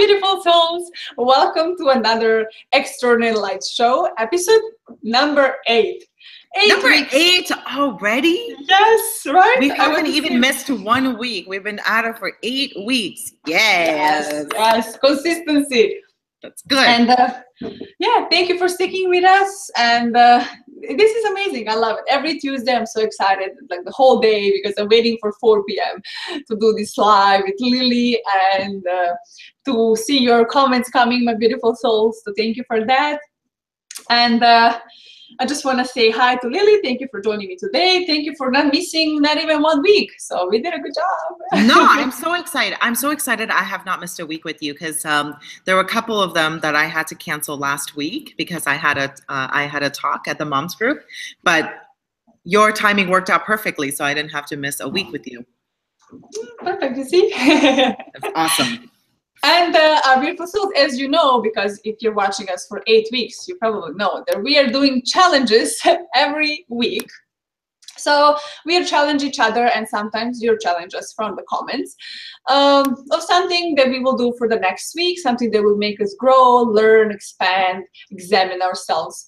beautiful souls. Welcome to another Extraordinary Light Show, episode number 8. Number 8 already? Yes, right? We haven't even missed 1 week. We've been at it for 8 weeks. Yes, consistency. That's good. And yeah, thank you for sticking with us. And this is amazing. I love it. Every Tuesday, I'm so excited, like the whole day, because I'm waiting for 4 p.m. to do this live with Lily and to see your comments coming, my beautiful souls. So thank you for that. And I just want to say hi to Lily. Thank you for joining me today. Thank you for not missing not even 1 week. So we did a good job. No, I'm so excited. I'm so excited I have not missed a week with you, because there were a couple of them that I had to cancel last week because I had a talk at the moms group. But your timing worked out perfectly, so I didn't have to miss a week with you. Perfect, you see? That's awesome. And our beautiful souls, as you know, because if you're watching us for 8 weeks, you probably know that we are doing challenges every week. So we'll challenge each other, and sometimes you'll challenge us from the comments of something that we will do for the next week, something that will make us grow, learn, expand, examine ourselves.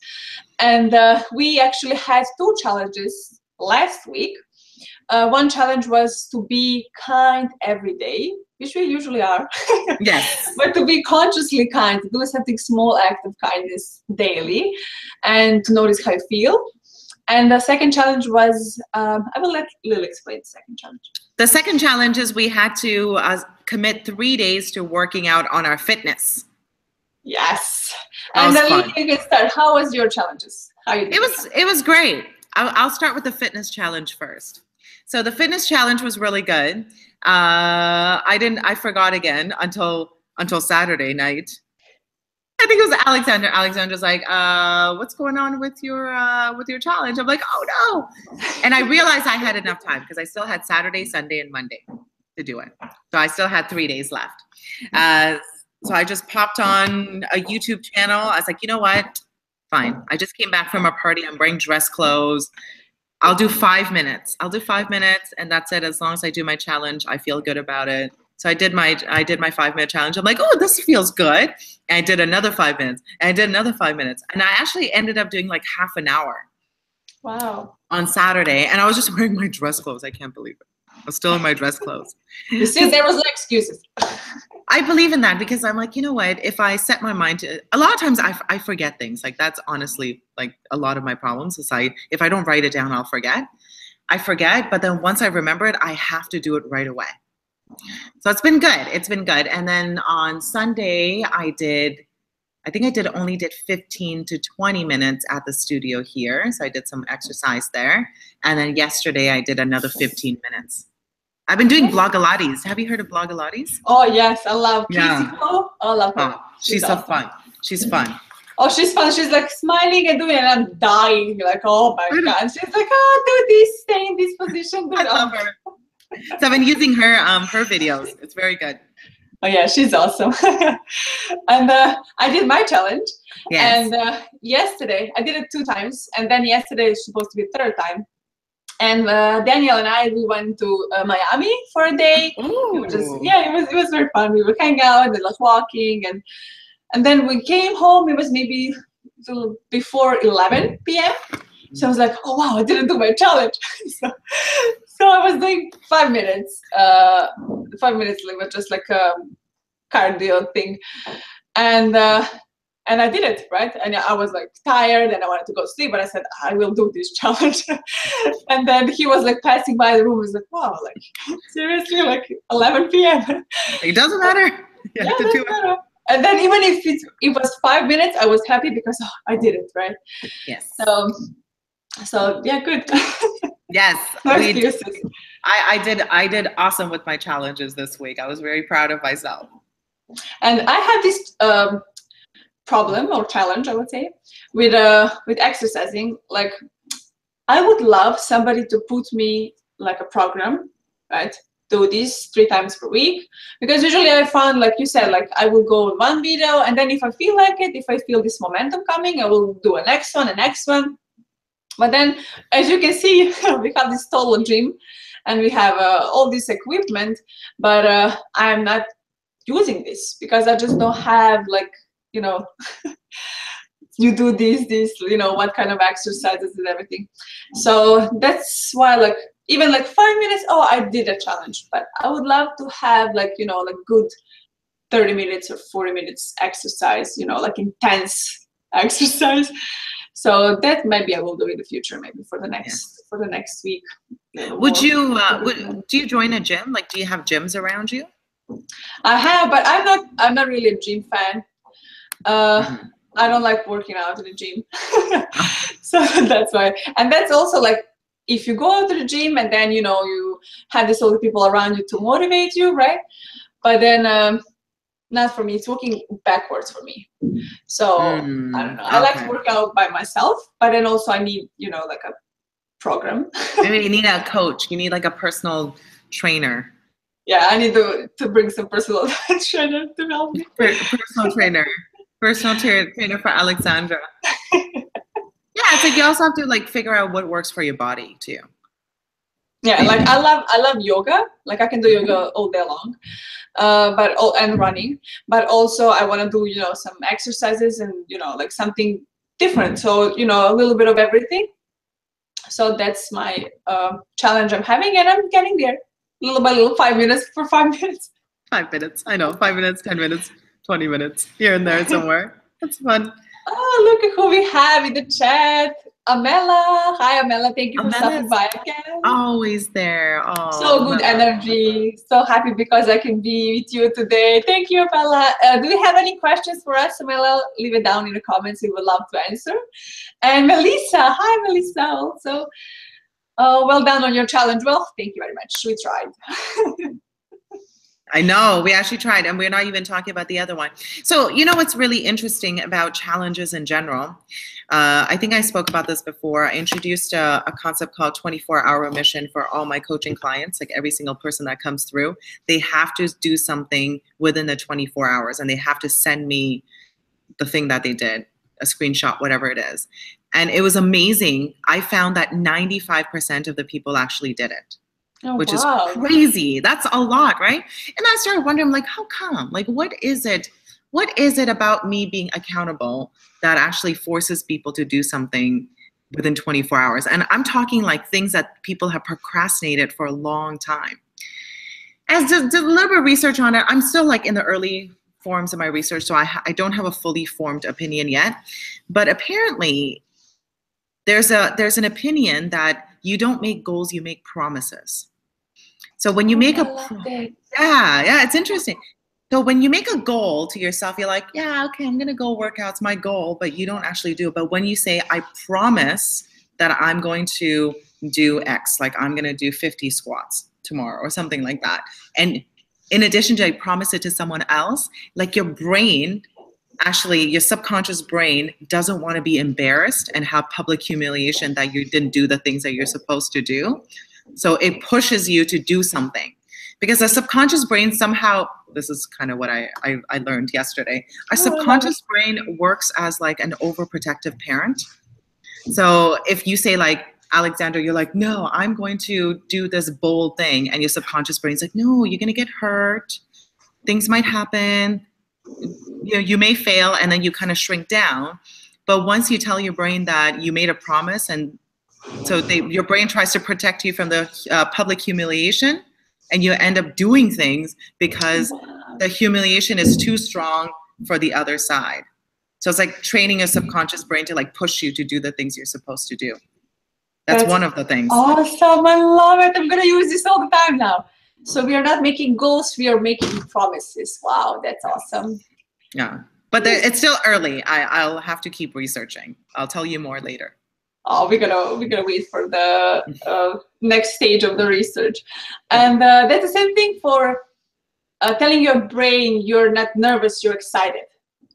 And we actually had 2 challenges last week. One challenge was to be kind every day, which we usually are. Yes. But to be consciously kind, to do something small act of kindness daily, and to notice how you feel. And the second challenge was, I will let Lily explain the second challenge. The second challenge is we had to commit 3 days to working out on our fitness. Yes. And then Lily, you can start. How was your challenges? How you did it was great. I'll start with the fitness challenge first. So the fitness challenge was really good. I forgot again until Saturday night. I think it was Alexander. Alexander's like, what's going on with your challenge? I'm like, oh no. And I realized I had enough time because I still had Saturday, Sunday, and Monday to do it. So I still had 3 days left. So I just popped on a YouTube channel. I was like, you know what? Fine. I just came back from a party. I'm wearing dress clothes. I'll do 5 minutes. I'll do 5 minutes, and that's it. As long as I do my challenge, I feel good about it. So I did my 5-minute challenge. I'm like, oh, this feels good. And I did another 5 minutes. And I did another 5 minutes. And I actually ended up doing like half an hour. Wow. On Saturday. And I was just wearing my dress clothes. I can't believe it. I was still in my dress clothes. You see, there was no excuses. I believe in that because I'm like, you know what? If I set my mind to, a lot of times I forget things. Like that's honestly like a lot of my problems is if I don't write it down, I'll forget. I forget, but then once I remember it, I have to do it right away. So it's been good. It's been good. And then on Sunday, I think I only did 15 to 20 minutes at the studio here. So I did some exercise there. And then yesterday I did another 15 minutes. I've been doing Blogilates. Have you heard of Blogilates? Oh, yes. I love Casey. Yeah. I love her. Oh, she's so fun. She's fun. Oh, she's fun. She's like smiling and doing it, and I'm dying. Like, oh my God. She's like, oh, do this, stay in this position. I love her. So I've been using her videos. It's very good. Oh yeah, she's awesome. And I did my challenge. Yes. And yesterday, I did it 2 times. And then yesterday is supposed to be the 3rd time. And Daniel and I, we went to Miami for a day. It was very fun. We were hanging out and like walking, and then we came home. It was maybe before 11 p.m. So I was like, oh wow, I didn't do my challenge. So I was doing 5 minutes. 5 minutes like just like a cardio thing, and I did it, right? And I was like tired and I wanted to go to sleep, but I said, I will do this challenge. And then he was like passing by the room. He was like, wow, like seriously, like 11 p.m. It doesn't matter. Yeah, it doesn't matter. And then even if it was 5 minutes, I was happy because I did it, right? Yes. So yeah, good. Yes. No excuses. I did awesome with my challenges this week. I was very proud of myself. And I had this problem or challenge, I would say, with exercising. Like, I would love somebody to put me like a program, right? Do this 3 times per week, because usually I found, like you said, like I will go on one video, and then if I feel like it, if I feel this momentum coming, I will do a next one. But then, as you can see, we have this tall gym, and we have all this equipment, but I'm not using this, because I just don't have like, you know, you do this, you know, what kind of exercises and everything. So that's why, like, even like 5 minutes, oh, I did a challenge, but I would love to have like, you know, like good 30 minutes or 40 minutes exercise, you know, like intense exercise. So that maybe I will do in the future, maybe for the next week. Would you do you join a gym? Like, do you have gyms around you? I have, but I'm not really a gym fan. I don't like working out in the gym. So that's why. And that's also like, if you go to the gym and then, you know, you have these other people around you to motivate you, right? But then not for me. It's working backwards for me. So I don't know. I like to work out by myself, but then also I need, you know, like a program. Maybe you need a coach. You need like a personal trainer. Yeah, I need to bring some personal trainer to help me. Personal trainer. Personal trainer for Alexandra. Yeah, it's like you also have to like figure out what works for your body too. Yeah, like I love yoga. Like I can do yoga all day long, and running. But also I want to do, you know, some exercises and, you know, like something different. So, you know, a little bit of everything. So that's my challenge I'm having, and I'm getting there little by little. 5 minutes for 5 minutes. 5 minutes. I know. 5 minutes, 10 minutes, 20 minutes here and there somewhere. That's fun. Oh, look at who we have in the chat. Amela. Hi, Amela. Thank you for stopping by again. Always there. Oh, so good energy. So happy because I can be with you today. Thank you, Amela. Do you have any questions for us, Amela? Leave it down in the comments. We would love to answer. And Melissa. Hi, Melissa. Also, well done on your challenge. Well, thank you very much. We tried. I know, we actually tried, and we're not even talking about the other one. So, you know what's really interesting about challenges in general? I think I spoke about this before. I introduced a concept called 24-hour mission for all my coaching clients. Like every single person that comes through, they have to do something within the 24 hours, and they have to send me the thing that they did, a screenshot, whatever it is. And it was amazing. I found that 95% of the people actually did it. Oh, which is crazy. That's a lot, right? And I started wondering, like, how come? Like, what is it? What is it about me being accountable that actually forces people to do something within 24 hours? And I'm talking like things that people have procrastinated for a long time. As to do a little bit of research on it, I'm still like in the early forms of my research, so I don't have a fully formed opinion yet. But apparently, there's an opinion that you don't make goals, you make promises. So when you make it's interesting. So when you make a goal to yourself, you're like, yeah, okay, I'm gonna go work out, it's my goal, but you don't actually do it. But when you say, I promise that I'm going to do X, like I'm gonna do 50 squats tomorrow or something like that. And in addition to I promise it to someone else, like your brain, actually your subconscious brain doesn't want to be embarrassed and have public humiliation that you didn't do the things that you're supposed to do. So it pushes you to do something, because the subconscious brain somehow, this is kind of what I learned yesterday, our subconscious brain works as like an overprotective parent. So if you say like, Alexandra, you're like, no, I'm going to do this bold thing, and your subconscious brain's like, no, you're gonna get hurt, things might happen, you know, you may fail, and then you kind of shrink down. But once you tell your brain that you made a promise, and so your brain tries to protect you from the public humiliation, and you end up doing things because the humiliation is too strong for the other side. So it's like training your subconscious brain to like push you to do the things you're supposed to do. That's one of the things. Awesome, I love it. I'm gonna use this all the time now. So we are not making goals, we are making promises. Wow, that's awesome. Yeah, but it's still early. I'll have to keep researching. I'll tell you more later. Oh, we're gonna wait for the next stage of the research, and that's the same thing for telling your brain you're not nervous, you're excited,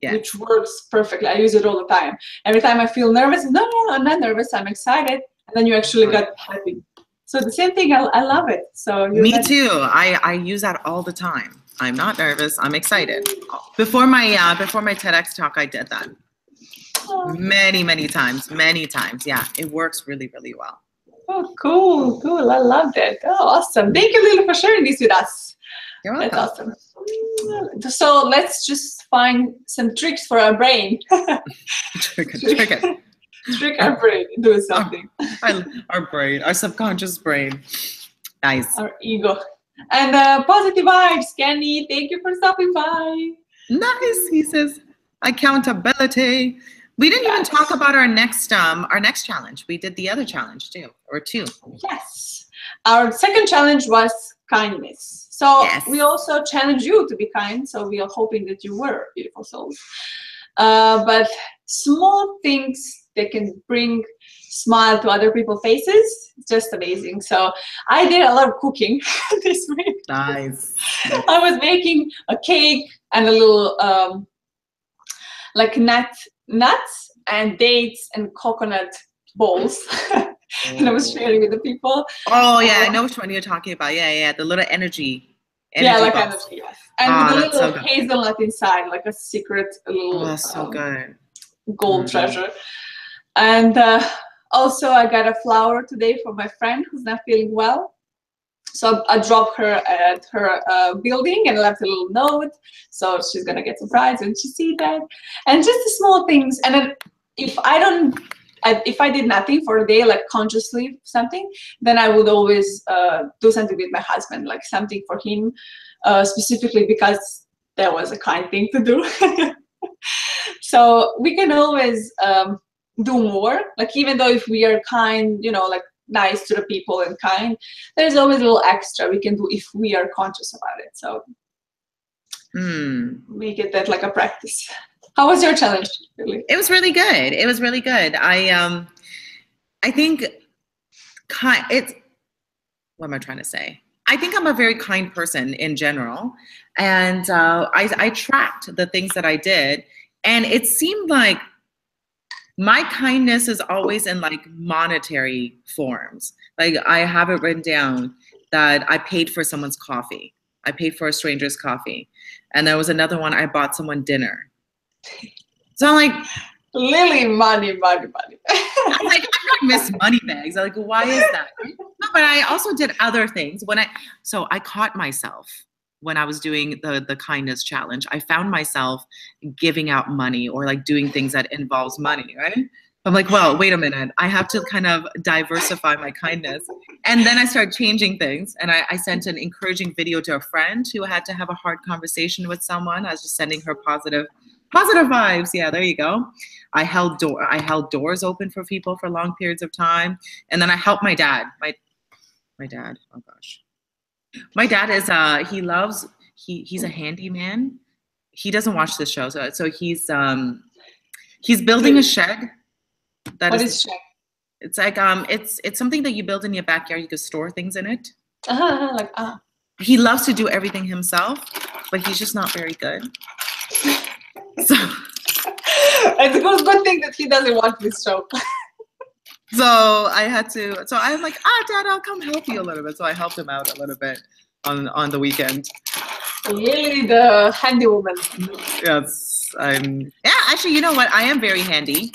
which works perfectly. I use it all the time. Every time I feel nervous, no, I'm not nervous, I'm excited, and then you actually got happy. So the same thing, I love it. So me too. I use that all the time. I'm not nervous, I'm excited. Before my TEDx talk, I did that. Many times. Yeah, it works really, really well. Oh, cool. I love that. Oh, awesome. Thank you, Lily, for sharing this with us. You're welcome. That's awesome. So let's just find some tricks for our brain. Trick it. Trick our brain, do something. Our brain, our subconscious brain. Nice. Our ego. And positive vibes, Kenny. Thank you for stopping by. Nice. He says accountability. We didn't even talk about our next challenge. We did the other challenge too, or two. Yes. Our second challenge was kindness. So we also challenge you to be kind. So we are hoping that you were beautiful souls. But small things, they can bring smile to other people's faces. It's just amazing. So I did a lot of cooking this week. Nice. I was making a cake and a little like nuts and dates and coconut balls. And I was sharing with the people. Oh yeah, I know which one you're talking about. Yeah, the little energy like balls. energy, yes. And with a little hazelnut inside, like a secret little that's so good. Gold treasure. And also I got a flower today for my friend who's not feeling well. So I dropped her at her building and left a little note. So she's gonna get surprised when she sees that. And just the small things. And then if I did nothing for a day, like consciously something, then I would always do something with my husband, like something for him specifically because that was a kind thing to do. So we can always do more. Like even though if we are kind, like nice to the people and kind, there's always a little extra we can do if we are conscious about it. So make it that like a practice. How was your challenge, Lily? It was really good. It was really good. I think what am I trying to say? I think I'm a very kind person in general. And I tracked the things that I did. And it seemed like my kindness is always in like monetary forms. Like I have it written down that I paid for someone's coffee. I paid for a stranger's coffee. And there was another one, I bought someone dinner. So I'm like, Lily, money. I'm like, I'm not Miss Moneybags. I'm like, why is that? No, but I also did other things. So I caught myself when I was doing the kindness challenge. I found myself giving out money or like doing things that involves money, right? I'm like, well, wait a minute. I have to kind of diversify my kindness. And then I started changing things. And I sent an encouraging video to a friend who had to have a hard conversation with someone. I was just sending her positive vibes. Yeah, there you go. I held doors open for people for long periods of time. And then I helped my dad. My dad, oh gosh. My dad is he's a handyman. He doesn't watch the show, so he's building a shed. What is shed? It's like it's something that you build in your backyard. You can store things in it. He loves to do everything himself, but he's just not very good. So it's a good thing that he doesn't watch this show. So I'm like, Dad, I'll come help you a little bit. So I helped him out a little bit on the weekend. Really the handy woman. Yes. Actually, you know what? I am very handy.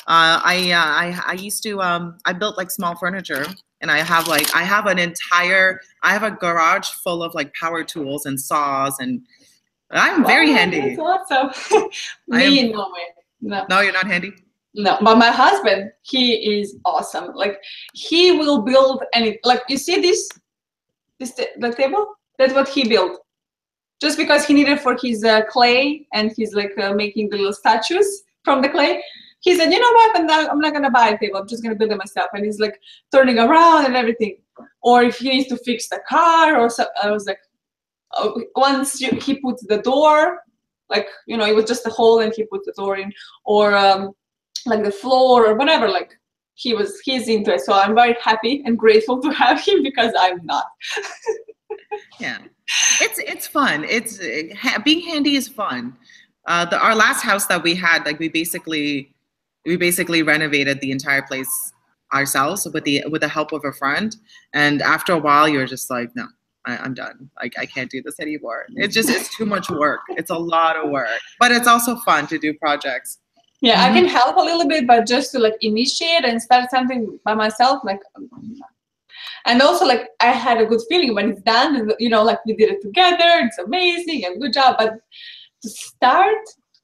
I used to, I built like small furniture and I have a garage full of like power tools and saws and I'm very handy. That's awesome. Me, no way. No, you're not handy? No, but my husband, he is awesome. Like he will build any, like you see the table? That's what he built. Just because he needed for his clay and he's like making the little statues from the clay. He said, you know what, I'm not gonna buy a table, I'm just gonna build it myself. And he's like turning around and everything. Or if he needs to fix the car or so, I was like, once he put the door, like, it was just a hole and he put the door in, or like the floor or whatever, like he's into it. So I'm very happy and grateful to have him because I'm not. Yeah, it's fun. Being handy is fun. Our last house that we had, like we basically renovated the entire place ourselves with the help of a friend. And after a while, you're just like, no, I'm done. Like I can't do this anymore. It's too much work. It's a lot of work, but it's also fun to do projects. Yeah, I can help a little bit, but just to like initiate and start something by myself, like. And also, like, I had a good feeling when it's done, and, you know, like, we did it together, it's amazing and good job. But to start,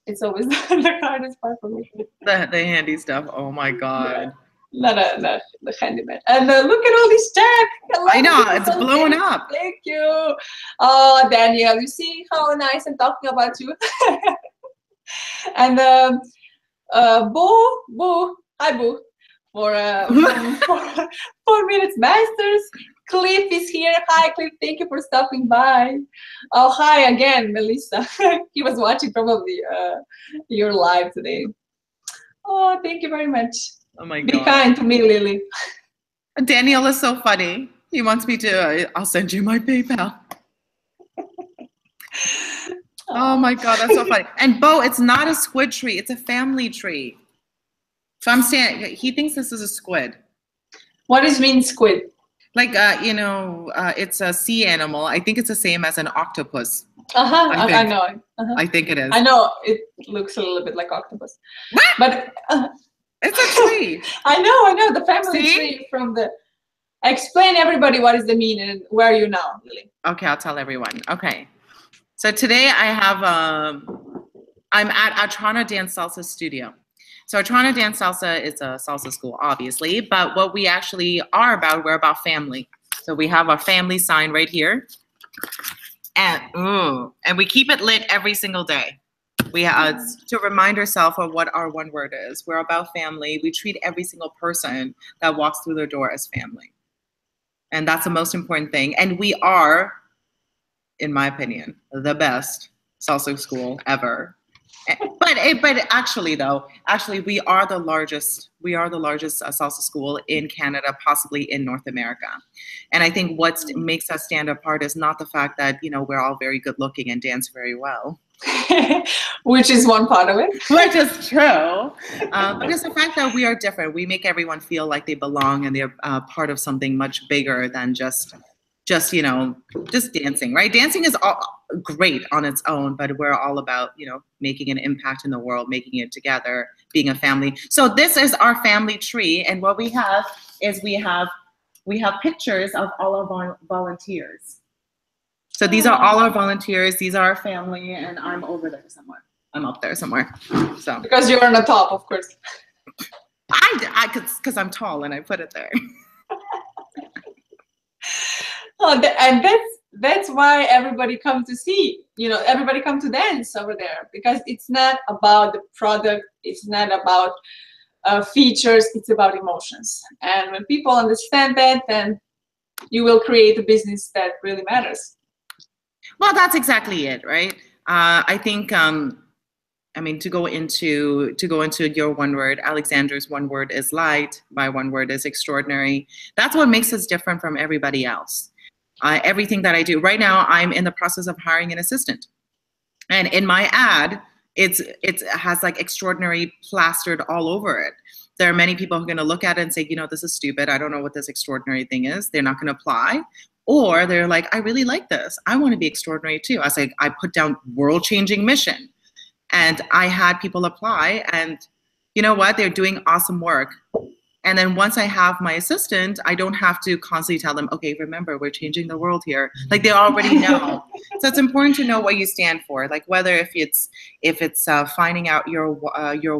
it's always the hardest part for me. The handy stuff. Oh my God. Not the handyman. And look at all this check. I know, it's blowing up. Thank you. Oh, Daniel, you see how nice I'm talking about you. And Boo, hi Boo, for 4 minutes masters. Cliff is here. Hi Cliff, thank you for stopping by. Oh, hi again, Melissa. He was watching probably your live today. Oh, thank you very much. Oh my Be God. kind to me, Lily. Daniel is so funny. He wants me to, I'll send you my PayPal. Oh my God, that's so funny. And Bo, it's not a squid tree, it's a family tree. So I'm saying, he thinks this is a squid. What does mean squid? Like, you know, it's a sea animal. I think it's the same as an octopus. I know. I think it is. I know it looks a little bit like octopus. What? But it's a tree. I know the family See? tree from the. Explain everybody what is the meaning and where are you now, Lily? Okay, I'll tell everyone. Okay, so today I have I'm at Atrana Dance Salsa Studio. So Atrana Dance Salsa is a salsa school, obviously, but what we actually are about, we're about family. So we have our family sign right here, and we keep it lit every single day. We have to remind ourselves of what our one word is. We're about family. We treat every single person that walks through their door as family. And that's the most important thing. And we are, in my opinion, the best salsa school ever. But actually, we are the largest salsa school in Canada, possibly in North America. And I think what makes us stand apart is not the fact that, you know, we're all very good looking and dance very well. Which is one part of it. Which is true. But it's the fact that we are different. We make everyone feel like they belong and they're part of something much bigger than just you know, just dancing, right? Dancing is all great on its own, but we're all about, you know, making an impact in the world, making it together, being a family. So this is our family tree. And what we have is we have pictures of all of our volunteers. So these are all our volunteers. These are our family, and I'm over there somewhere. I'm up there somewhere. So because you're on the top, of course. Because I'm tall and I put it there. Oh, and that's why everybody come to see. You know, everybody come to dance over there because it's not about the product. It's not about features. It's about emotions. And when people understand that, then you will create a business that really matters. Well, that's exactly it, right? I think, I mean, to go into your one word, Alexander's one word is light. My one word is extraordinary. That's what makes us different from everybody else. Everything that I do right now, I'm in the process of hiring an assistant, and in my ad, it has like extraordinary plastered all over it. There are many people who are going to look at it and say, you know, this is stupid. I don't know what this extraordinary thing is. They're not going to apply. Or they're like, I really like this. I want to be extraordinary too. I was like, I put down world-changing mission. And I had people apply, and you know what? They're doing awesome work. And then once I have my assistant, I don't have to constantly tell them, okay, remember, we're changing the world here. Like, they already know. So it's important to know what you stand for. Like, whether if it's finding out your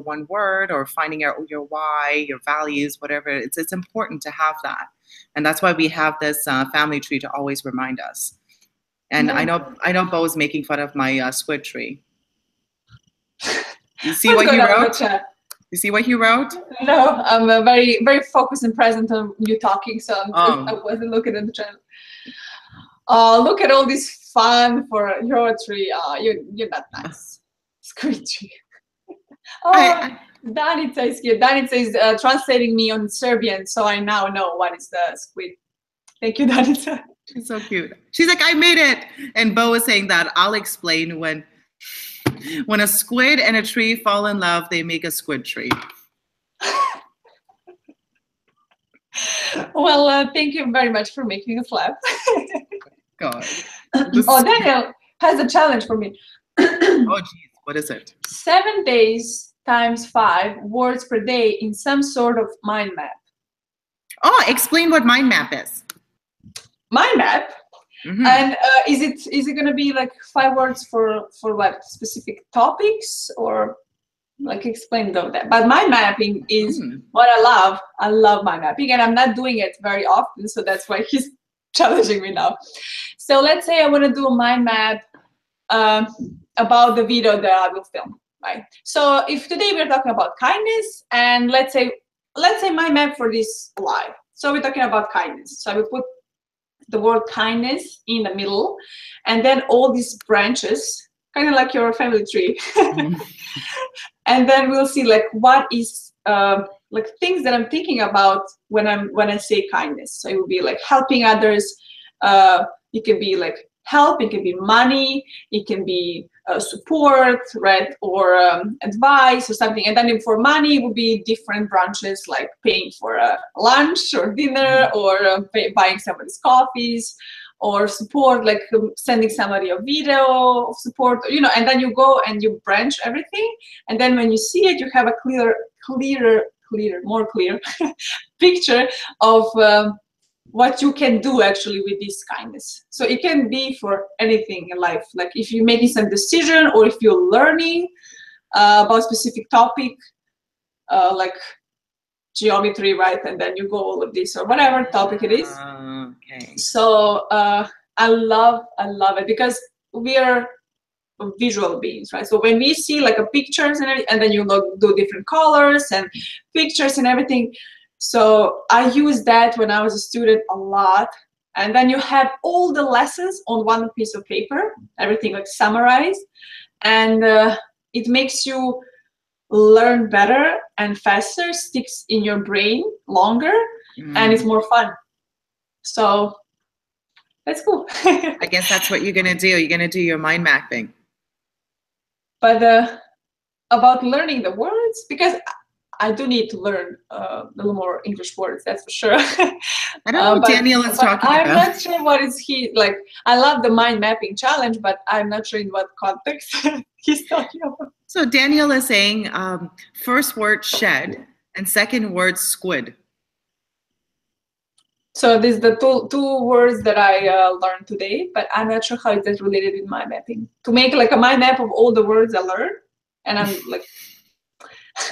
one word, or finding out your why, your values, whatever. It's important to have that. And that's why we have this family tree to always remind us. And I know Bo's making fun of my squid tree. You see what he wrote? You see what he wrote? No, I'm very, very focused and present on you talking, so I wasn't looking at the channel. Look at all this fun for your tree. You're not nice. Squid tree. Danica is here. Danica is translating me on Serbian, so I now know what is the squid. Thank you, Danica. She's so cute. She's like, I made it. And Bo was saying that I'll explain when a squid and a tree fall in love, they make a squid tree. Well, thank you very much for making us laugh. God. Daniel has a challenge for me. Oh, geez. What is it? 7 days times 5 words per day in some sort of mind map. Oh, explain what mind map is. mind map. Mhm. And is it gonna be like 5 words for what specific topics, or like explain that? But mind mapping is what I love. I love mind mapping, and I'm not doing it very often, so that's why he's challenging me now. So let's say I want to do a mind map about the video that I will film, right? So if today we're talking about kindness, and let's say mind map for this live. So we're talking about kindness. So I will put the word kindness in the middle, and then all these branches, kind of like your family tree. And then we'll see like what is like things that I'm thinking about when I say kindness. So it will be like helping others. It can be like help, it can be money, it can be support, right, or advice or something. And then for money, it will be different branches, like paying for a lunch or dinner, or buying somebody's coffees, or support, like sending somebody a video of support, you know. And then you go and you branch everything, and then when you see it, you have a more clear picture of what you can do actually with this kindness. So it can be for anything in life, like if you're making some decision, or if you're learning about a specific topic, like geometry, right? And then you go all of this, or whatever topic it is. Okay. So I love it, because we are visual beings, right? So when we see like a pictures and then you do different colors and pictures and everything. So I used that when I was a student a lot. And then you have all the lessons on one piece of paper, everything like summarized, and it makes you learn better and faster, sticks in your brain longer, and it's more fun. So that's cool. I guess that's what you're gonna do. You're gonna do your mind mapping. But about learning the words, because I do need to learn a little more English words, that's for sure. I don't know what Daniel is talking about. I'm not sure what is he like. I love the mind mapping challenge, but I'm not sure in what context he's talking about. So Daniel is saying first word shed and second word squid. So these are the two words that I learned today, but I'm not sure how is that related with mind mapping. To make like a mind map of all the words I learned, and I'm like,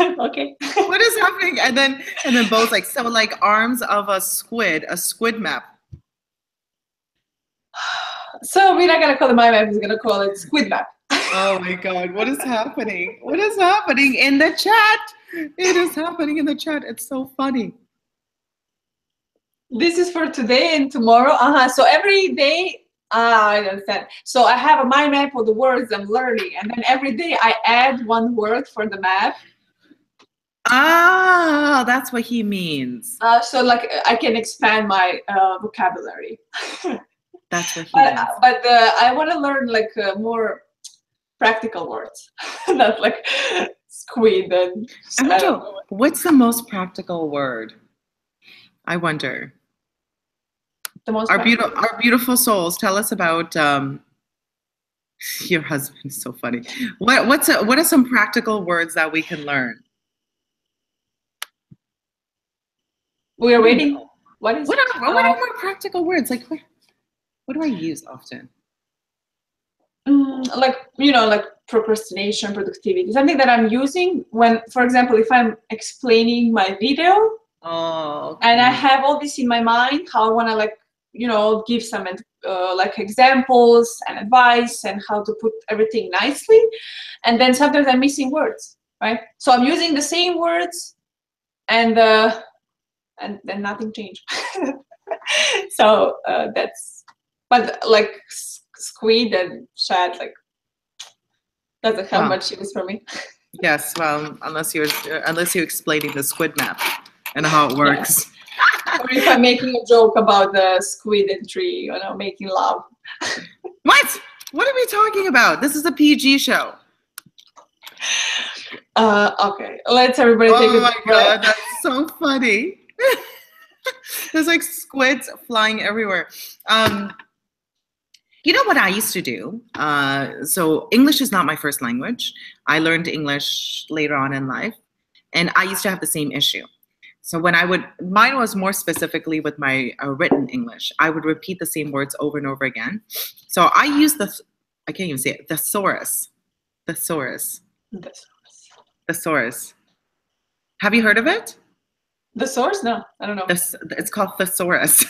okay. What is happening? And then both like, so like arms of a squid map. So we're not gonna call it mind map, we're gonna call it squid map. Oh my God, what is happening? What is happening in the chat? It is happening in the chat. It's so funny. This is for today and tomorrow. So every day, I understand. So I have a mind map of the words I'm learning, and then every day I add one word for the map. Ah, that's what he means. So like I can expand my vocabulary. That's what he means. But I want to learn like more practical words, not like squid and. I wonder, what's the most practical word? I wonder. The most our beautiful souls, tell us about your husband. Is so funny. What are some practical words that we can learn? We are waiting. What are more practical words? Like what do I use often? Like, you know, like procrastination, productivity, something that I'm using when, for example, if I'm explaining my video. Oh, okay. And I have all this in my mind, how I want to, like, you know, give some like examples and advice and how to put everything nicely. And then sometimes I'm missing words, right? So I'm using the same words, and then nothing changed. So that's, but like squid and shad, like doesn't have much use for me. Yes, well, unless you're explaining the squid map and how it works. Yeah. Or if I'm making a joke about the squid and tree, you know, making love. What? What are we talking about? This is a PG show. Okay, let's everybody take a Oh my God, that's so funny. There's like squids flying everywhere. You know what I used to do? So English is not my first language. I learned English later on in life, and I used to have the same issue. So when mine was more specifically with my written English. I would repeat the same words over and over again. So I use I can't even say it, thesaurus. Thesaurus. Thesaurus. Have you heard of it? The source? No, I don't know. It's called thesaurus.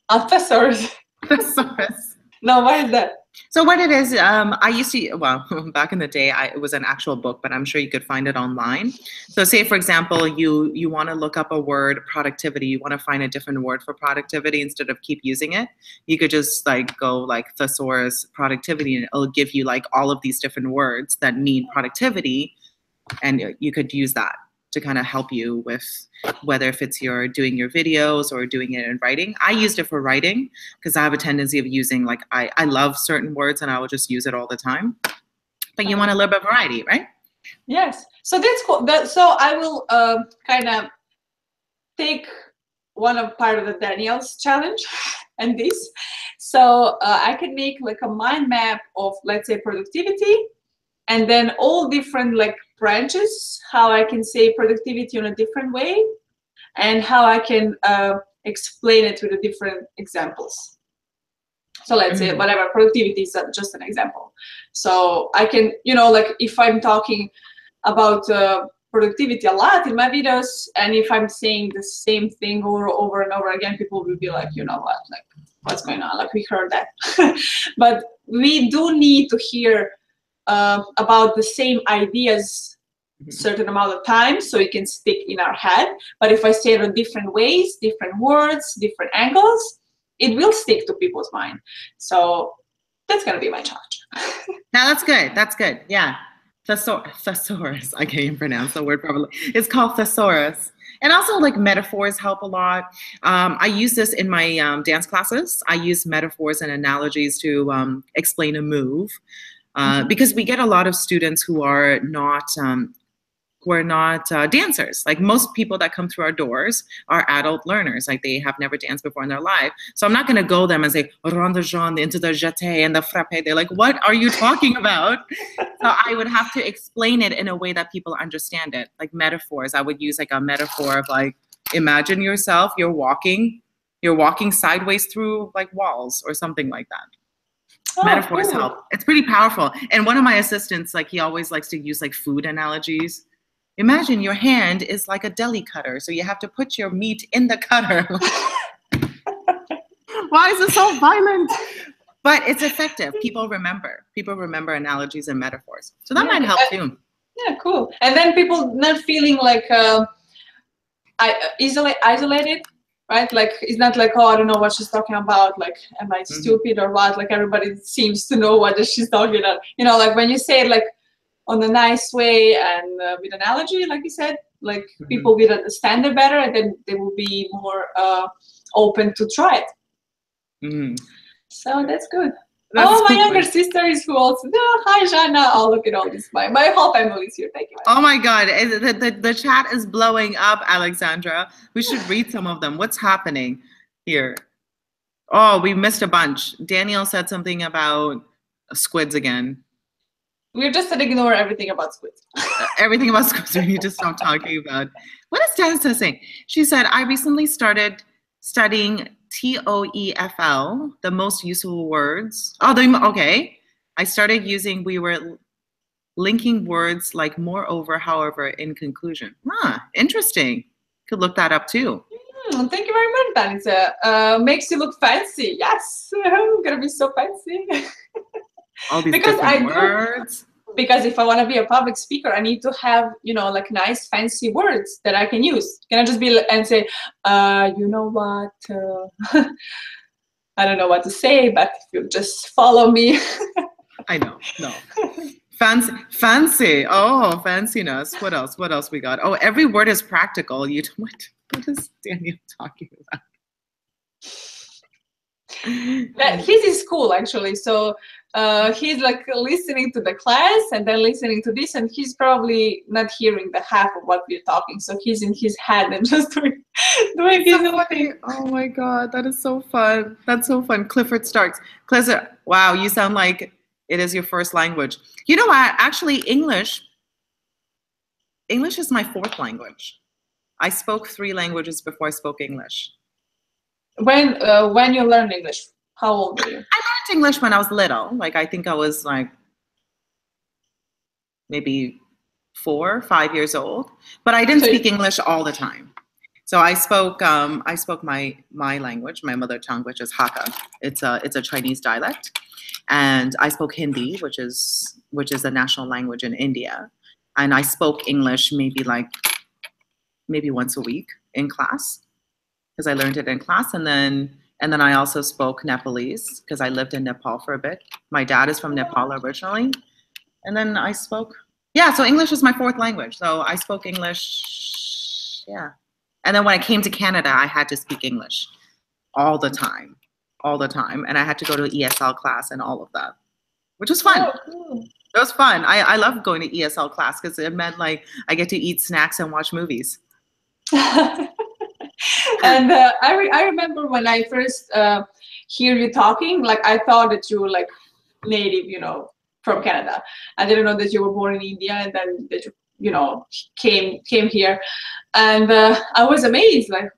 A thesaurus. Thesaurus. No, what is that? So what it is, I used to, well, back in the day, it was an actual book, but I'm sure you could find it online. So say, for example, you want to look up a word, productivity, you want to find a different word for productivity instead of keep using it. You could just like go like thesaurus productivity, and it'll give you like all of these different words that mean productivity. And you could use that to kind of help you with whether if it's doing your videos or doing it in writing. I used it for writing because I have a tendency of using, like, I love certain words and I will just use it all the time. But you want a little bit of variety, right? Yes. So that's cool. So I will kind of take part of the Daniel's challenge and this. So I can make like a mind map of, let's say, productivity, and then all different like branches, how I can say productivity in a different way, and how I can explain it with the different examples. So let's say whatever, productivity is just an example. So I can, like if I'm talking about productivity a lot in my videos, and if I'm saying the same thing over and over again, people will be like, you know what, like what's going on? Like we heard that. But we do need to hear about the same ideas certain amount of time so it can stick in our head. But if I say it in different ways, different words, different angles, it will stick to people's mind. So that's gonna be my challenge. Now that's good. That's good. Yeah. Thesaurus. I can't even pronounce the word properly. It's called thesaurus. And also like metaphors help a lot. I use this in my dance classes. I use metaphors and analogies to explain a move. Because we get a lot of students who are not dancers. Like most people that come through our doors are adult learners. Like they have never danced before in their life. So I'm not going to go them and say rond de jambe, into the jeté and the frappé. They're like, what are you talking about? So I would have to explain it in a way that people understand it. Like metaphors, I would use like a metaphor of like, imagine yourself, you're walking sideways through like walls or something like that. Oh, metaphors cool. help. It's pretty powerful. And one of my assistants, like he always likes to use like food analogies. Imagine your hand is like a deli cutter, so you have to put your meat in the cutter. Why is it so violent? But it's effective. People remember analogies and metaphors. So that might help too. Yeah, cool. And then people not feeling like isolated. Right? Like, it's not like, oh, I don't know what she's talking about. Like, am I stupid or what? Like, everybody seems to know what she's talking about. Like when you say it like on a nice way and with analogy, like you said, like people will understand it better, and then they will be more open to try it. So that's good. My younger sister is who also, hi, Jana. Oh, look at all this. My whole family is here. Thank you. Oh my God. The chat is blowing up, Alexandra. We should read some of them. What's happening here? Oh, we missed a bunch. Daniel said something about squids again. We're just going to ignore everything about squids. Everything about squids we need to stop talking about. What is Danza saying? She said, I recently started studying TOEFL, the most useful words. Okay. I started using, we were linking words like moreover, however, in conclusion. Interesting. Could look that up too. Thank you very much, Danica. Makes you look fancy. Yes, I'm gonna be so fancy. All these different words. Because if I want to be a public speaker, I need to have, like nice, fancy words that I can use. Can I just be and say, you know what? I don't know what to say, but if you just follow me. I know. No. Fancy. Oh, fanciness. What else we got? Oh, every word is practical. What is Daniel talking about? He's in school actually, so he's like listening to the class and then listening to this, and he's probably not hearing the half of what we're talking, so he's in his head and just doing his own thing. Oh my God, that is so fun. That's so fun. Clifford Starks. Clifford, wow, you sound like it is your first language. You know what? Actually, English is my fourth language. I spoke 3 languages before I spoke English. When you learn English, how old were you? I learned English when I was little. Like, I think I was like maybe 4 or 5 years old, but I didn't speak English all the time. So I spoke my language, my mother tongue, which is Hakka. It's a Chinese dialect, and I spoke Hindi, which is the national language in India, and I spoke English maybe once a week in class, because I learned it in class, and then I also spoke Nepalese because I lived in Nepal for a bit. My dad is from Nepal originally, and then I spoke. Yeah, so English is my 4th language. So I spoke English. Yeah. And then when I came to Canada, I had to speak English all the time. And I had to go to ESL class and all of that, which was fun. Oh, cool. It was fun. I love going to ESL class because it meant like I get to eat snacks and watch movies. And I remember when I first hear you talking, like I thought that you were like native, from Canada. I didn't know that you were born in India and then that you came here. And I was amazed, like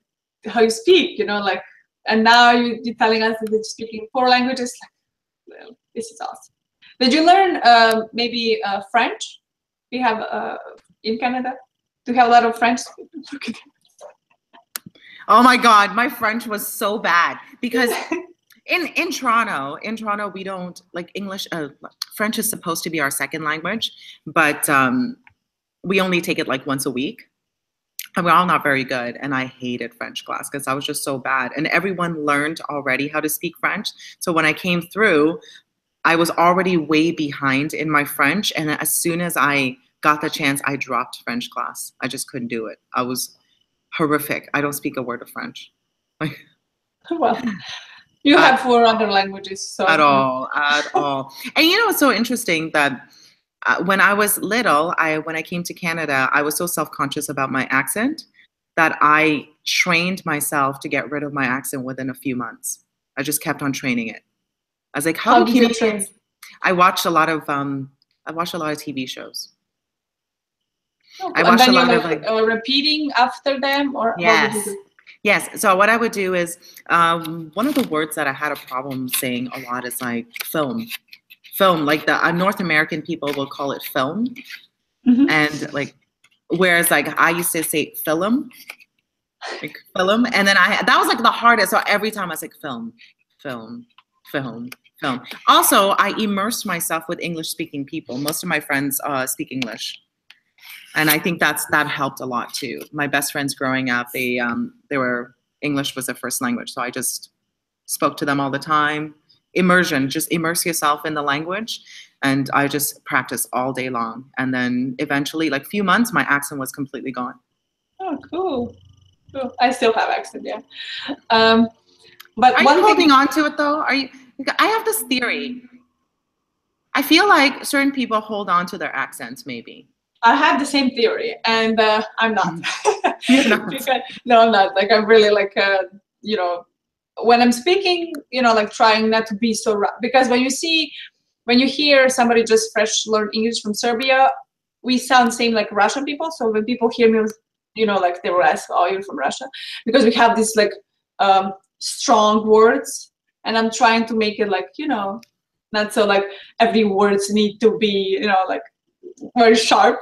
how you speak, like, and now you're telling us that you're speaking 4 languages. Like, well, this is awesome. Did you learn maybe French? We have in Canada. Do you have a lot of French? Oh my God, my French was so bad because in Toronto, we don't like English. French is supposed to be our 2nd language, but we only take it like once a week. And we're all not very good. And I hated French class because I was just so bad. And everyone learned already how to speak French. So when I came through, I was already way behind in my French. And as soon as I got the chance, I dropped French class. I just couldn't do it. I was horrific. I don't speak a word of French. Well, you have 4 other languages. So. At all. And it's so interesting that when I was little, when I came to Canada, I was so self-conscious about my accent that I trained myself to get rid of my accent within a few months. I just kept on training it. I was like, how do Canadians train? I watched a lot of TV shows. Oh, I watched a lot of repeating after them, or yes. Yes. So what I would do is one of the words that I had a problem saying a lot is like film. Like the North American people will call it film, and like, whereas like I used to say film, like film, and then that was like the hardest. So every time I was like film. Also, I immersed myself with English-speaking people. Most of my friends speak English, and I think that helped a lot too. My best friends growing up, they were English was their first language, so I just spoke to them all the time. Immersion, just immerse yourself in the language, and I just practiced all day long. And then eventually, like few months, my accent was completely gone. Oh, cool. I still have accent, yeah. But are you holding on to it though? I have this theory. I feel like certain people hold on to their accents, maybe. I have the same theory, and I'm not. You're not. No, I'm not. Like, I'm really like, when I'm speaking, like trying not to be so because when you hear somebody just fresh learn English from Serbia, we sound same like Russian people. So when people hear me, like they will ask, "Oh, you're from Russia," because we have this like strong words, and I'm trying to make it like not so like every words need to be like very sharp.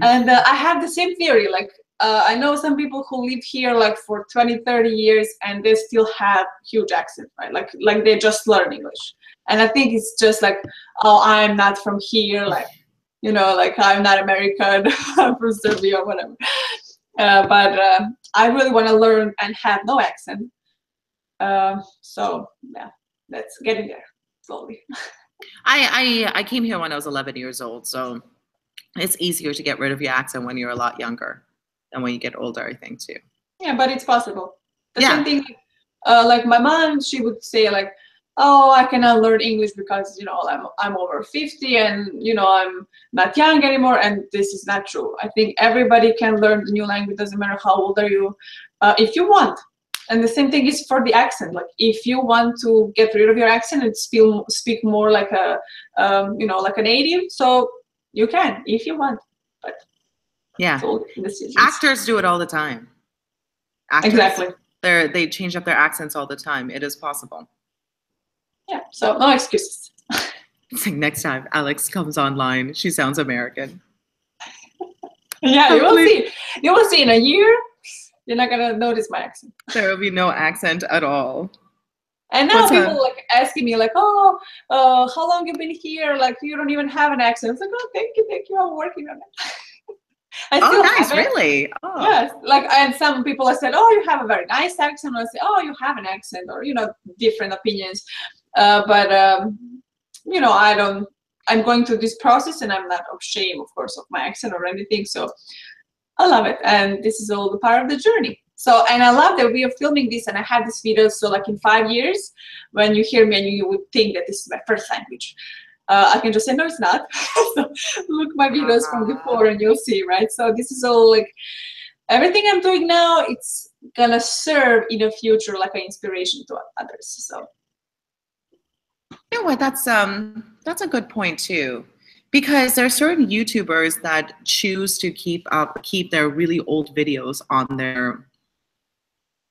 And I have the same theory. Like I know some people who live here like for 20-30 years and they still have huge accent, right? Like they just learn English. And I think it's just like, oh, I'm not from here, like like I'm not American, I'm from Serbia or whatever. But I really want to learn and have no accent. So yeah, that's getting there slowly. I came here when I was 11 years old, so it's easier to get rid of your accent when you're a lot younger than when you get older, I think, too. Yeah, but it's possible. The same thing, like my mom, she would say like, oh, I cannot learn English because, I'm over 50 and, I'm not young anymore. And this is not true. I think everybody can learn the new language, doesn't matter how old are you, if you want. And the same thing is for the accent. Like if you want to get rid of your accent and speak more like a, like a native, so you can if you want. But Yeah. So decisions. Actors do it all the time. Actors, exactly. They change up their accents all the time. It is possible. Yeah. So no excuses. It's like next time Alex comes online, she sounds American. Yeah, you will see. You will see in a year. You're not gonna notice my accent. There will be no accent at all. And now people like asking me like, oh, how long you been here? Like you don't even have an accent. It's like, oh, thank you. I'm working on it. I still nice, have it. really? Oh. Yes, like, and some people have said, oh, you have a very nice accent. Or I say, oh, you have an accent, or different opinions. But I'm going through this process, and I'm not ashamed, of course, of my accent or anything. So I love it, and this is all the part of the journey. So, and I love that we are filming this, and I have this video. So, like in 5 years, when you hear me, and you would think that this is my first language, I can just say, no, it's not. So look my videos from before, and you'll see, right? So this is all like everything I'm doing now. It's gonna serve in the future like an inspiration to others. So. You know what? That's a good point too, because there are certain YouTubers that choose to keep their really old videos on their.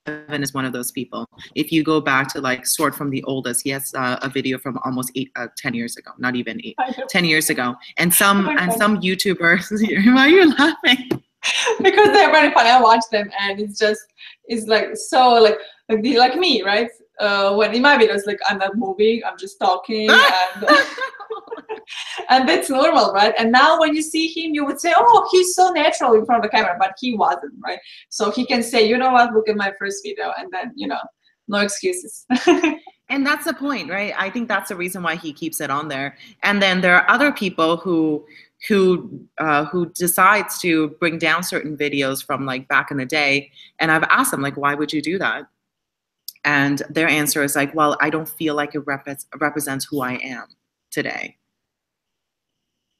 Evan is one of those people. If you go back to like Sword from the Oldest, he has a video from almost 10 years ago, not even 10 years ago. And some YouTubers, why are you laughing? Because they're very funny. I watch them, and it's like so like me, right? When in my videos, like I'm not moving, I'm just talking, and that's normal, right? And now when you see him, you would say, oh, he's so natural in front of the camera, but he wasn't, right? So he can say, you know what, look at my first video, and then no excuses. And that's the point, right? I think that's the reason why he keeps it on there. And then there are other people who decides to bring down certain videos from like back in the day, and I've asked them like, why would you do that? And their answer is like, well, I don't feel like it represents who I am today.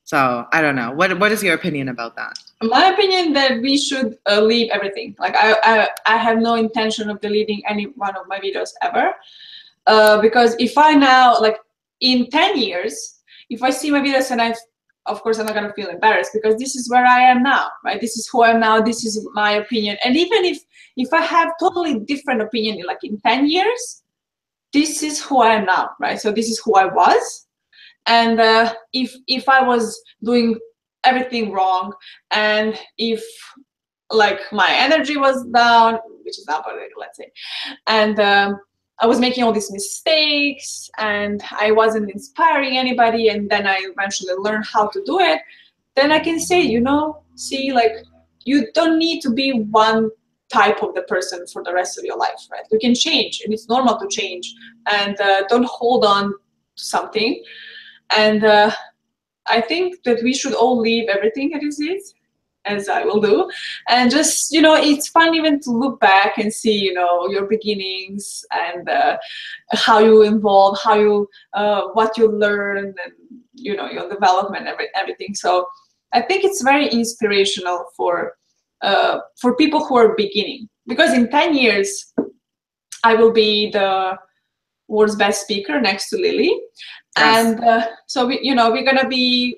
So I don't know. What is your opinion about that? My opinion that we should leave everything. Like I have no intention of deleting any one of my videos ever, because if I now, like in 10 years, if I see my videos and of course I'm not gonna feel embarrassed, because this is where I am now, right? This is who I am now. This is my opinion. And even if I have totally different opinion, like in 10 years, this is who I am now, right? So this is who I was. And if I was doing everything wrong, and if like my energy was down, which is not, but let's say, and I was making all these mistakes, and I wasn't inspiring anybody, and then I eventually learned how to do it, then I can say, see, like, you don't need to be one type of the person for the rest of your life, right? You can change, and it's normal to change, and don't hold on to something. And I think that we should all leave everything as it is, as I will do, and just, it's fun even to look back and see, your beginnings, and how you evolve, how you, what you learn, and, your development, everything. So I think it's very inspirational for people who are beginning, because in 10 years, I will be the world's best speaker next to Lily. Yes. And so we're gonna be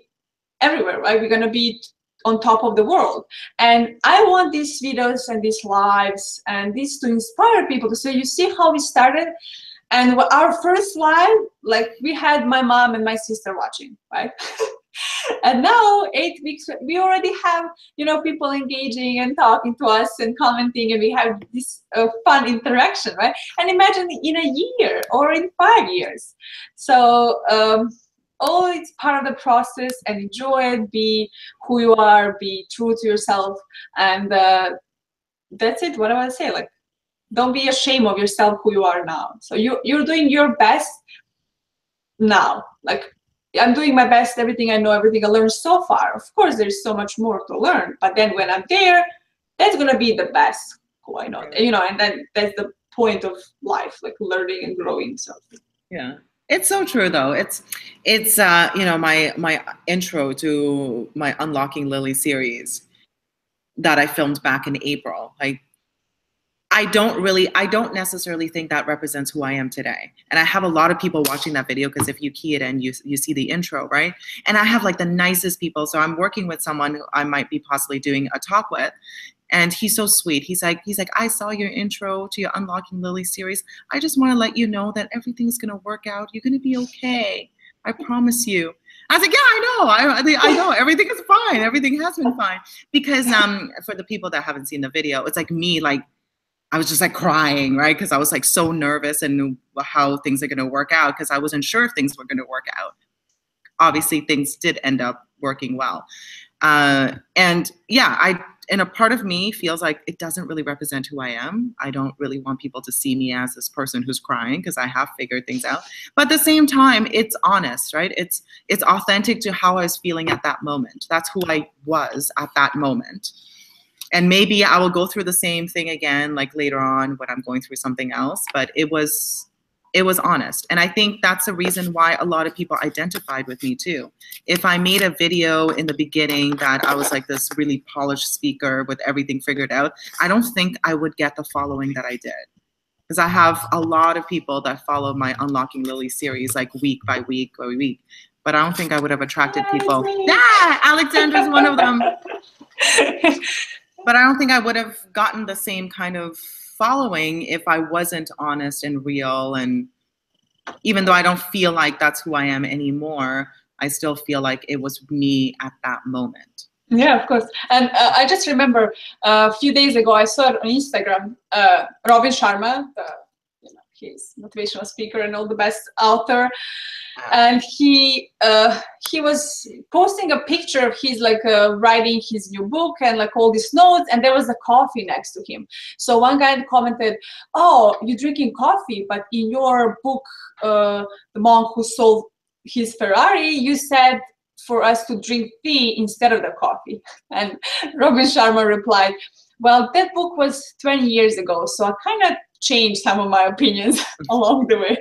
everywhere, right? We're gonna be on top of the world, and I want these videos and these lives and this to inspire people to say, you see how we started, and our first live, like we had my mom and my sister watching, right? And now 8 weeks, we already have, people engaging and talking to us and commenting, and we have this fun interaction, right? And imagine in a year or in 5 years. So all it's part of the process, and enjoy it, be who you are, be true to yourself, and that's it. What do I say? Like, don't be ashamed of yourself, who you are now. So you're doing your best now. Like, I'm doing my best, everything I know, everything I learned so far. Of course, there's so much more to learn, but then when I'm there, that's gonna be the best who I know, and then that's the point of life, like learning and growing. So yeah, it's so true though. It's my intro to my Unlocking Lily series that I filmed back in April. Like, I don't necessarily think that represents who I am today. And I have a lot of people watching that video, because if you key it in, you see the intro, right? And I have like the nicest people. So I'm working with someone who I might be possibly doing a talk with. And he's so sweet. He's like, I saw your intro to your Unlocking Lily series. I just want to let you know that everything's going to work out. You're going to be okay. I promise you. I was like, yeah, I know. I know. Everything is fine. Everything has been fine. Because for the people that haven't seen the video, it's like me, like, I was just like crying, right? Because I was like so nervous and how things are going to work out, because I wasn't sure if things were going to work out. Obviously, things did end up working well. And yeah, and a part of me feels like it doesn't really represent who I am. I don't really want people to see me as this person who's crying, because I have figured things out. But at the same time, it's honest, right? It's authentic to how I was feeling at that moment. That's who I was at that moment. And maybe I will go through the same thing again, like later on when I'm going through something else. But it was honest. And I think that's the reason why a lot of people identified with me too. If I made a video in the beginning that I was like this really polished speaker with everything figured out, I don't think I would get the following that I did. Because I have a lot of people that follow my Unlocking Lily series like week by week by week. But I don't think I would have attracted people. Yeah, Alexandra's one of them. But I don't think I would have gotten the same kind of following if I wasn't honest and real. And even though I don't feel like that's who I am anymore, I still feel like it was me at that moment. Yeah, of course. And I just remember a few days ago, I saw it on Instagram, Robin Sharma, he's motivational speaker and all the best author. And he was posting a picture of his like writing his new book and like all these notes, and there was a coffee next to him. So one guy commented, "Oh, you're drinking coffee, but in your book, The Monk Who Sold His Ferrari, you said for us to drink tea instead of the coffee." And Robin Sharma replied, "Well, that book was 20 years ago, so I kind of changed some of my opinions along the way."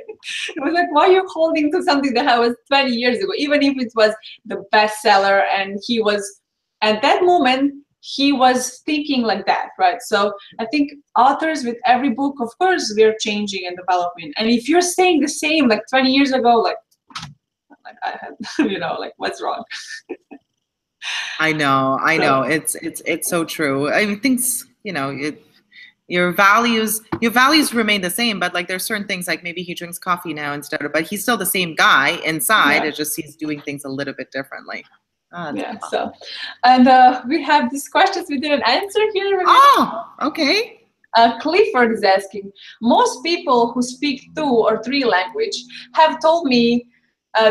It was like, why are you holding to something that was 20 years ago, even if it was the bestseller? And he was, at that moment, he was thinking like that, right? So I think authors with every book, of course, we're changing and developing. And if you're saying the same like 20 years ago, like I had, like what's wrong? I know. It's so true. I mean, things, your values remain the same, but like there's certain things, like maybe he drinks coffee now instead of, but he's still the same guy inside. Yeah. It's just he's doing things a little bit differently. Yeah. So, and we have these questions we didn't answer here. Oh, okay. Clifford is asking, most people who speak 2 or 3 languages have told me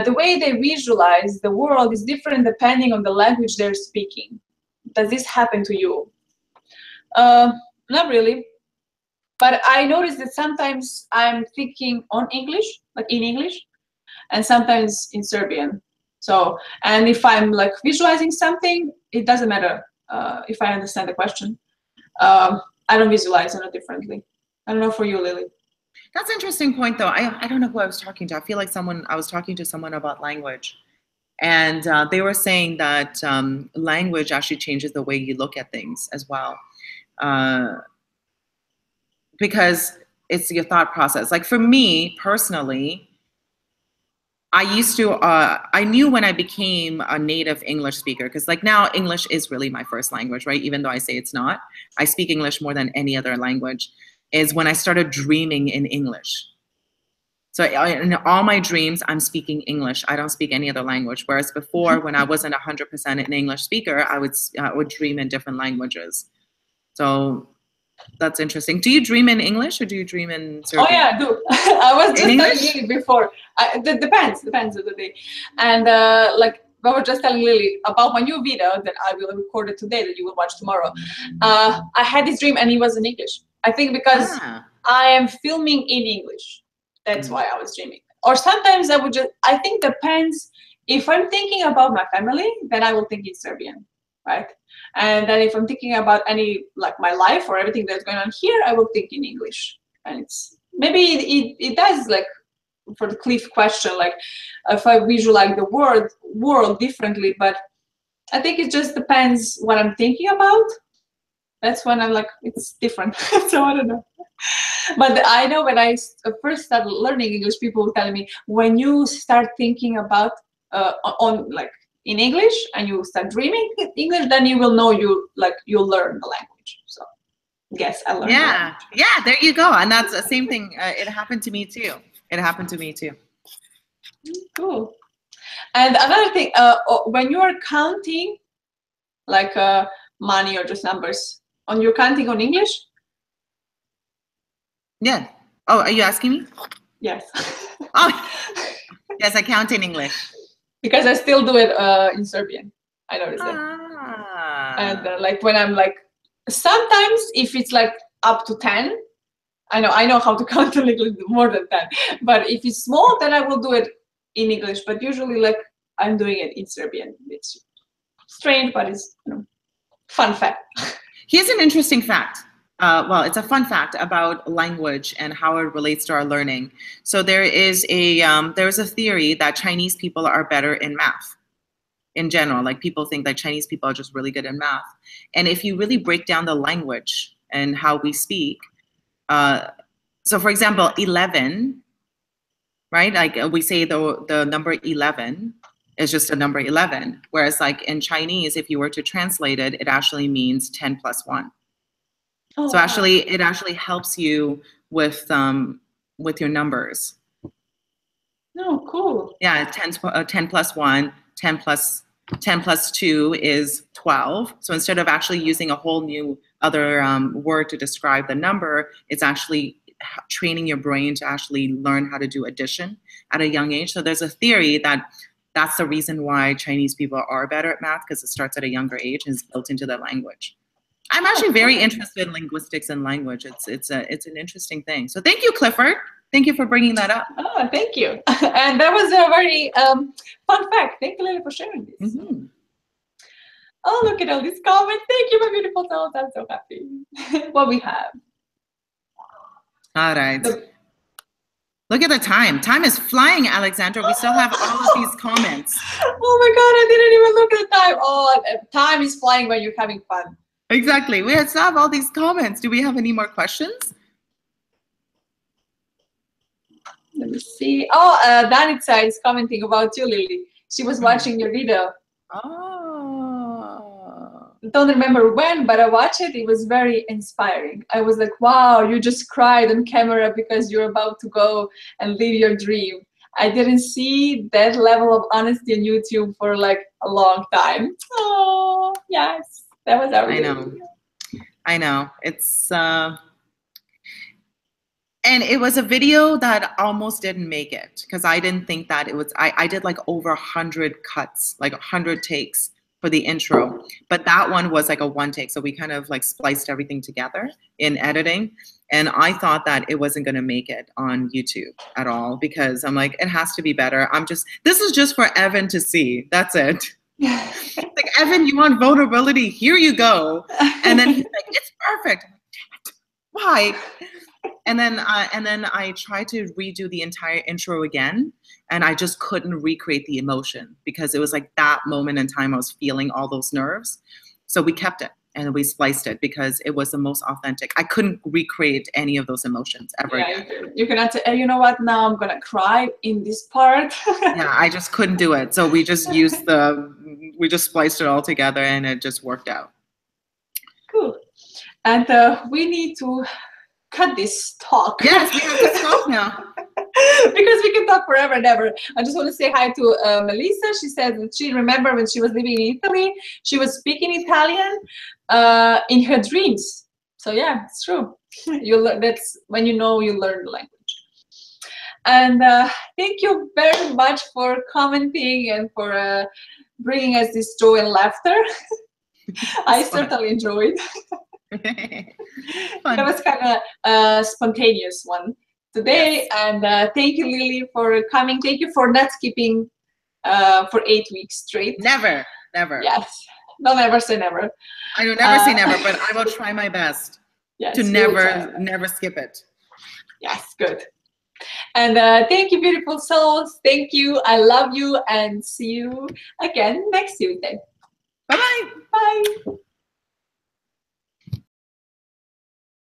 the way they visualize the world is different depending on the language they're speaking. Does this happen to you? Not really. But I noticed that sometimes I'm thinking on English, like in English, and sometimes in Serbian. So, and if I'm like visualizing something, it doesn't matter if I understand the question. I don't visualize it differently. I don't know for you, Lily. That's an interesting point, though. I don't know who I was talking to. I feel like I was talking to someone about language. And they were saying that language actually changes the way you look at things as well. Because it's your thought process. Like for me personally, I knew when I became a native English speaker, because like now English is really my first language, right? Even though I say it's not, I speak English more than any other language, is when I started dreaming in English. So in all my dreams, I'm speaking English. I don't speak any other language. Whereas before, when I wasn't 100% an English speaker, I would dream in different languages. So that's interesting. Do you dream in English or do you dream in Serbian? Oh yeah, I do. I was just telling Lily before. It depends of the day. And like I was just telling Lily about my new video that I will record it today that you will watch tomorrow. I had this dream and it was in English. I think because I am filming in English. That's why I was dreaming. Or sometimes I think depends. If I'm thinking about my family, then I will think in Serbian, right? And then if I'm thinking about any, like my life or everything that's going on here, I will think in English. And it's, maybe it does, like for the Cliff question, like if I visualize the world differently, but I think it just depends what I'm thinking about. That's when I'm like, it's different. So I don't know. But I know when I first started learning English, people were telling me, when you start thinking about on like in English and you start dreaming English, then you will know you'll learn the language. So yes, I learned. Yeah, yeah, there you go. And that's the same thing. It happened to me too. It happened to me too. Cool. And another thing, when you are counting like money or just numbers, you're counting on English? Yeah. Oh, are you asking me? Yes. Oh, yes, I count in English. Because I still do it in Serbian. I noticed that. And like when I'm like, sometimes if it's like up to 10, I know how to count a little more than 10. But if it's small, then I will do it in English. But usually, like, I'm doing it in Serbian. It's strange, but it's fun fact. Here's an interesting fact. Well, it's a fun fact about language and how it relates to our learning. So there's a theory that Chinese people are better in math in general. Like people think that Chinese people are just really good in math. And if you really break down the language and how we speak, so for example, 11, right? Like we say the number 11 is just a number 11. Whereas like in Chinese, if you were to translate it, it actually means 10 plus 1. Oh, so actually, it actually helps you with your numbers. Oh, cool. Yeah, 10 plus 1, 10 plus 2 is 12. So instead of actually using a whole new other word to describe the number, it's actually training your brain to actually learn how to do addition at a young age. So there's a theory that that's the reason why Chinese people are better at math, because it starts at a younger age and is built into their language. I'm actually very interested in linguistics and language. It's an interesting thing. So thank you, Clifford. Thank you for bringing that up. Oh, thank you. And that was a very fun fact. Thank you, Lily, for sharing this. Mm-hmm. Oh, look at all these comments. Thank you, my beautiful souls. I'm so happy. What we have. All right. Look at the time. Time is flying, Alexandra. We still have all of these comments. Oh my God, I didn't even look at the time. Oh, time is flying when you're having fun. Exactly. We still have all these comments. Do we have any more questions? Let me see. Oh, Danica is commenting about you, Lily. She was watching your video. Oh. Don't remember when, but I watched it. It was very inspiring. I was like, wow, you just cried on camera because you're about to go and live your dream. I didn't see that level of honesty on YouTube for like a long time. Oh, yes. That was everything. I know. It's and it was a video that almost didn't make it because I didn't think that it was. I did like over 100 cuts, like 100 takes for the intro, but that one was like a one take. So we kind of like spliced everything together in editing, and I thought that it wasn't going to make it on YouTube at all because I'm like, it has to be better. This is just for Evan to see. That's it. Like, Evan, you want vulnerability? Here you go. And then he's like, it's perfect. I'm like, damn it. Why? And then I tried to redo the entire intro again, and I just couldn't recreate the emotion because it was like that moment in time I was feeling all those nerves. So we kept it and we spliced it because it was the most authentic. I couldn't recreate any of those emotions ever again. You cannot say, hey, you know what, now I'm gonna cry in this part. Yeah, I just couldn't do it. So we just we just spliced it all together and it just worked out. Cool. And we need to cut this talk. Yes, we have to stop now. Because we can talk forever and ever. I just want to say hi to Melissa. She said that she remembered when she was living in Italy, she was speaking Italian in her dreams. So yeah, it's true. That's when you learn the language. And thank you very much for commenting and for bringing us this joy and laughter. I certainly enjoyed. That was kind of a spontaneous one today. Yes. And thank you, Lily, for coming. Thank you for not skipping for 8 weeks straight. Never. Yes. Don't ever say never. I will never say never, but I will try my best to never skip it. Yes, good. And thank you, beautiful souls. Thank you. I love you, and see you again next Tuesday. Bye-bye. Bye.